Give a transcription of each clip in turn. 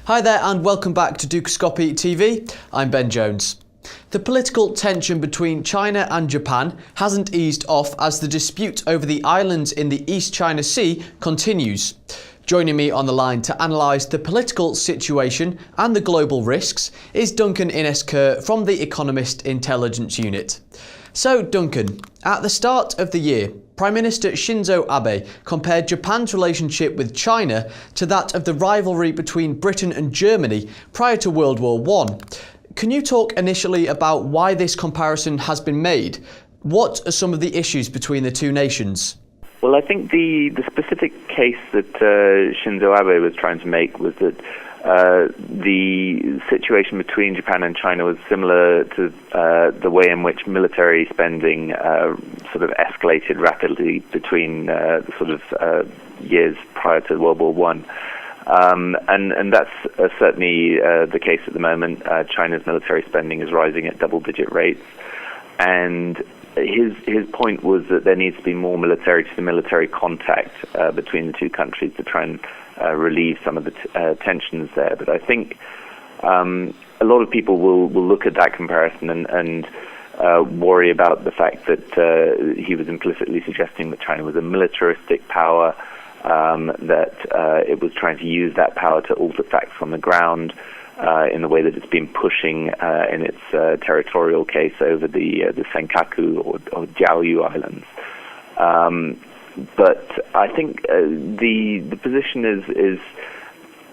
Hi there and welcome back to Dukascopy TV. I'm Ben Jones. The political tension between China and Japan hasn't eased off as the dispute over the islands in the East China Sea continues. Joining me on the line to analyse the political situation and the global risks is Duncan Innes-Ker from the Economist Intelligence Unit. So Duncan, at the start of the year, Prime Minister Shinzo Abe compared Japan's relationship with China to that of the rivalry between Britain and Germany prior to World War I. Can you talk initially about why this comparison has been made? What are some of the issues between the two nations? Well, I think the specific case that Shinzo Abe was trying to make was that the situation between Japan and China was similar to the way in which military spending sort of escalated rapidly between years prior to World War I. And that's certainly the case at the moment. China's military spending is rising at double-digit rates, and his point was that there needs to be more military-to-military contact between the two countries to try and relieve some of the tensions there. But I think a lot of people will look at that comparison and worry about the fact that he was implicitly suggesting that China was a militaristic power, that it was trying to use that power to alter facts on the ground in the way that it's been pushing in its territorial case over the Senkaku or Diaoyu Islands. But I think the position is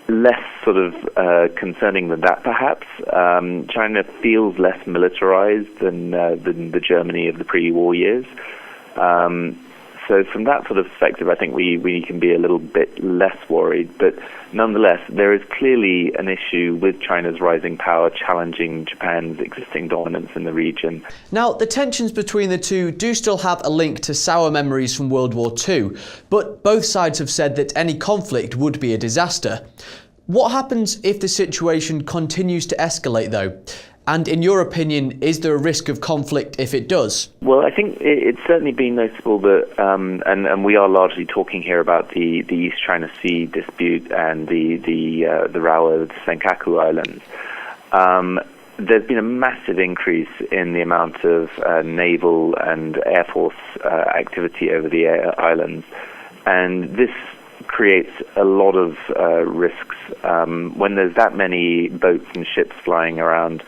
less sort of concerning than that, perhaps. China feels less militarized than the Germany of the pre-war years. So from that sort of perspective, I think we can be a little bit less worried. But nonetheless, there is clearly an issue with China's rising power challenging Japan's existing dominance in the region. Now, the tensions between the two do still have a link to sour memories from World War II, but both sides have said that any conflict would be a disaster. What happens if the situation continues to escalate, though? And in your opinion, is there a risk of conflict if it does? Well, I think it's certainly been noticeable that, and we are largely talking here about the East China Sea dispute and the row over the Senkaku Islands. There's been a massive increase in the amount of naval and air force activity over the islands, and this creates a lot of risks. When there's that many boats and ships flying around,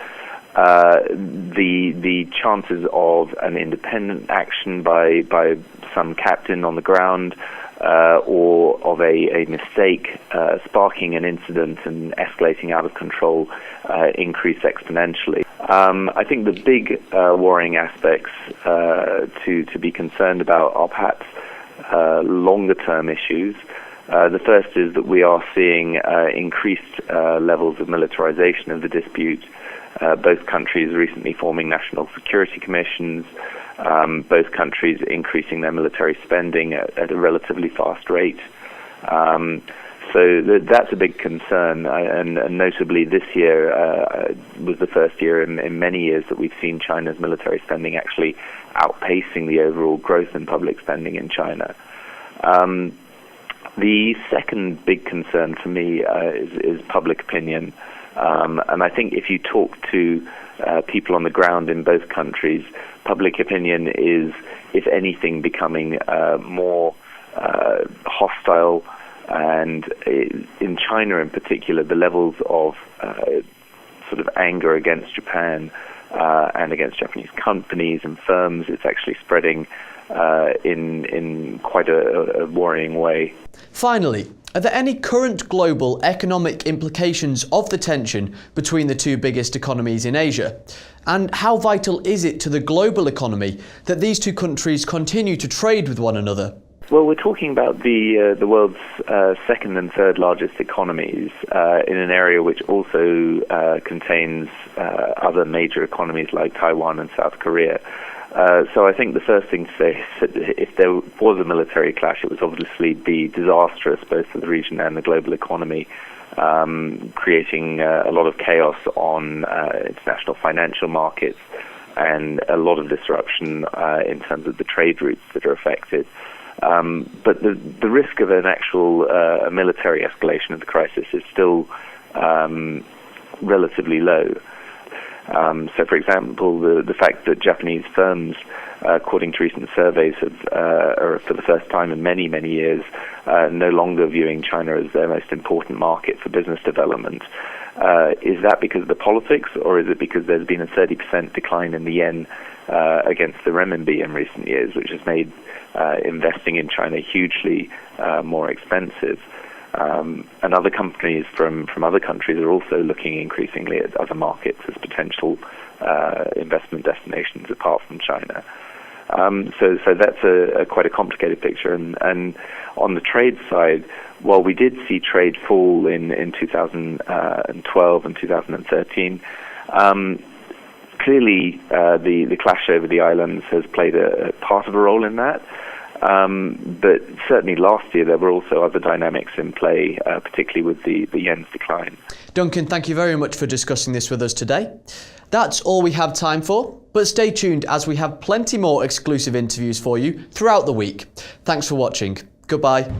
the chances of an independent action by some captain on the ground or of a mistake sparking an incident and escalating out of control increase exponentially. I think the big worrying aspects to be concerned about are perhaps longer-term issues. The first is that we are seeing increased levels of militarization of the dispute. Both countries recently forming national security commissions, both countries increasing their military spending at a relatively fast rate. So that's a big concern, and notably this year was the first year in many years that we've seen China's military spending actually outpacing the overall growth in public spending in China. The second big concern for me is public opinion. And I think if you talk to people on the ground in both countries, public opinion is, if anything, becoming more hostile. And in China in particular, the levels of sort of anger against Japan and against Japanese companies and firms, it's actually spreading in quite a worrying way. Finally, are there any current global economic implications of the tension between the two biggest economies in Asia? And how vital is it to the global economy that these two countries continue to trade with one another? Well, we're talking about the world's second and third largest economies in an area which also contains other major economies like Taiwan and South Korea. So I think the first thing to say is that if there was a military clash, it would obviously be disastrous both for the region and the global economy, creating a lot of chaos on international financial markets and a lot of disruption in terms of the trade routes that are affected. But the risk of an actual military escalation of the crisis is still relatively low. So, for example, the fact that Japanese firms, according to recent surveys, are for the first time in many, many years no longer viewing China as their most important market for business development. Is that because of the politics, or is it because there's been a 30% decline in the yen against the renminbi in recent years, which has made investing in China hugely more expensive? And other companies from other countries are also looking increasingly at other markets as potential investment destinations apart from China. So that's quite a complicated picture. And on the trade side, while we did see trade fall in 2012 and 2013, clearly the clash over the islands has played a part of a role in that. But certainly last year there were also other dynamics in play, particularly with the yen's decline. Duncan, thank you very much for discussing this with us today. That's all we have time for, but stay tuned as we have plenty more exclusive interviews for you throughout the week. Thanks for watching. Goodbye.